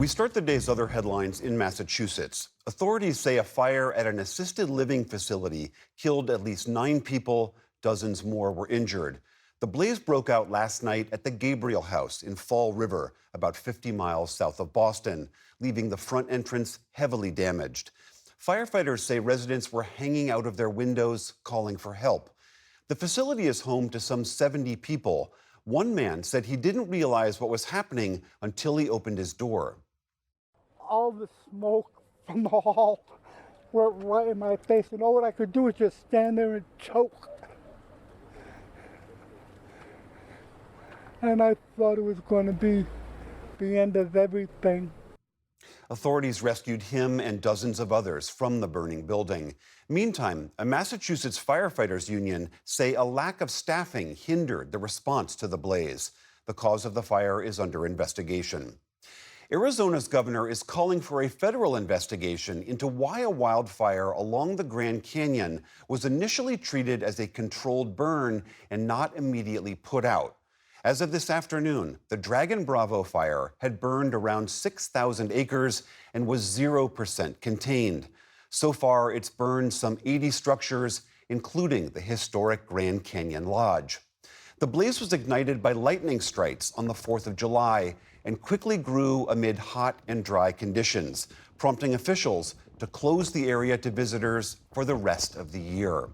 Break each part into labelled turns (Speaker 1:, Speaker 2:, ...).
Speaker 1: We start the day's other headlines in Massachusetts. Authorities say a fire at an assisted living facility killed at least 9 people, dozens more were injured. The blaze broke out last night at the Gabriel House in Fall River, about 50 miles south of Boston, leaving the front entrance heavily damaged. Firefighters say residents were hanging out of their windows, calling for help. The facility is home to some 70 people. One man said he didn't realize what was happening until he opened his door.
Speaker 2: All the smoke from the hall were right in my face, and all I could do was just stand there and choke. And I thought it was going to be the end of everything.
Speaker 1: Authorities rescued him and dozens of others from the burning building. Meantime, a Massachusetts firefighters union say a lack of staffing hindered the response to the blaze. The cause of the fire is under investigation. Arizona's governor is calling for a federal investigation into why a wildfire along the Grand Canyon was initially treated as a controlled burn and not immediately put out. As of this afternoon, the Dragon Bravo fire had burned around 6,000 acres and was 0% contained. So far, it's burned some 80 structures, including the historic Grand Canyon Lodge. The blaze was ignited by lightning strikes on the 4th of July and quickly grew amid hot and dry conditions, prompting officials to close the area to visitors for the rest of the year.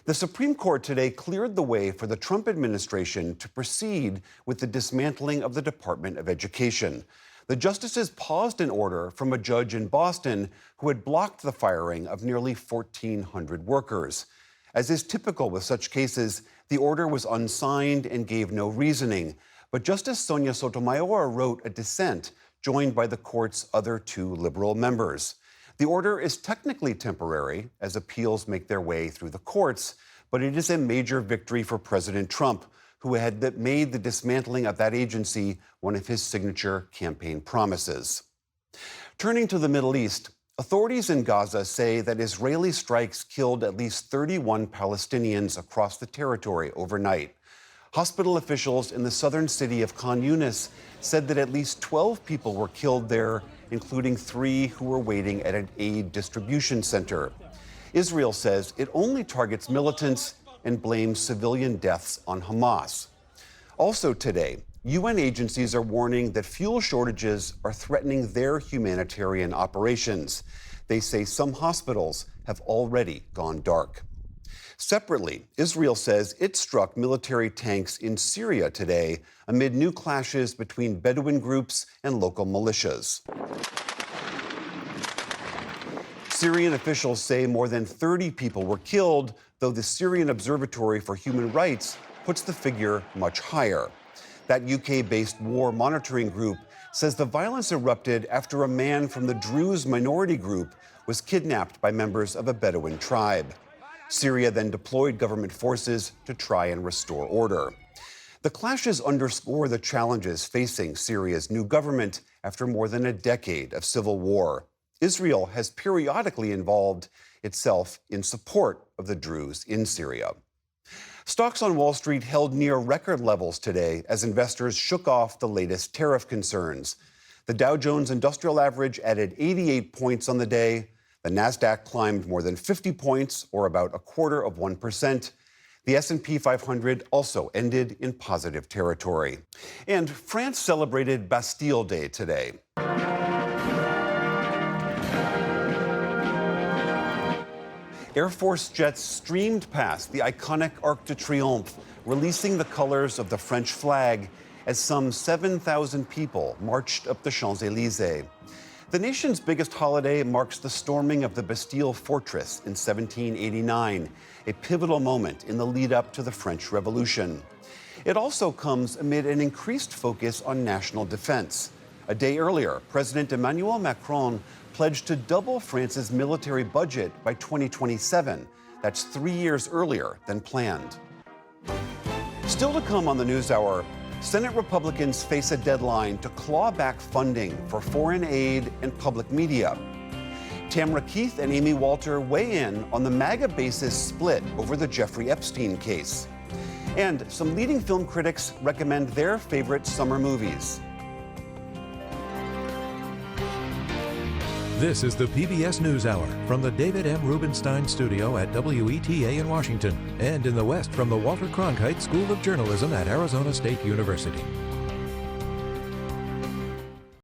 Speaker 1: The Supreme Court today cleared the way for the Trump administration to proceed with the dismantling of the Department of Education. The justices paused an order from a judge in Boston who had blocked the firing of nearly 1,400 workers. As is typical with such cases, the order was unsigned and gave no reasoning. But Justice Sonia Sotomayor wrote a dissent, joined by the court's other 2 liberal members. The order is technically temporary as appeals make their way through the courts, but it is a major victory for President Trump, who had made the dismantling of that agency one of his signature campaign promises. Turning to the Middle East, authorities in Gaza say that Israeli strikes killed at least 31 Palestinians across the territory overnight. Hospital officials in the southern city of Khan Yunis said that at least 12 people were killed there, including 3 who were waiting at an aid distribution center. Israel says it only targets militants and blames civilian deaths on Hamas. Also today, UN agencies are warning that fuel shortages are threatening their humanitarian operations. They say some hospitals have already gone dark. Separately, Israel says it struck military tanks in Syria today amid new clashes between Bedouin groups and local militias. Syrian officials say more than 30 people were killed, though the Syrian Observatory for Human Rights puts the figure much higher. That UK-based war monitoring group says the violence erupted after a man from the Druze minority group was kidnapped by members of a Bedouin tribe. Syria then deployed government forces to try and restore order. The clashes underscore the challenges facing Syria's new government after more than a decade of civil war. Israel has periodically involved itself in support of the Druze in Syria. Stocks on Wall Street held near record levels today as investors shook off the latest tariff concerns. The Dow Jones Industrial Average added 88 points on the day. The Nasdaq climbed more than 50 points, or about 0.25%. The S&P 500 also ended in positive territory. And France celebrated Bastille Day today. Air Force jets streamed past the iconic Arc de Triomphe, releasing the colors of the French flag as some 7,000 people marched up the Champs-Élysées. The nation's biggest holiday marks the storming of the Bastille Fortress in 1789, a pivotal moment in the lead-up to the French Revolution. It also comes amid an increased focus on national defense. A day earlier, President Emmanuel Macron pledged to double France's military budget by 2027. That's 3 years earlier than planned. Still to come on the NewsHour, Senate Republicans face a deadline to claw back funding for foreign aid and public media. Tamara Keith and Amy Walter weigh in on the MAGA base's split over the Jeffrey Epstein case. And some leading film critics recommend their favorite summer movies.
Speaker 3: This is the PBS NewsHour from the David M. Rubenstein Studio at WETA in Washington and in the West from the Walter Cronkite School of Journalism at Arizona State University.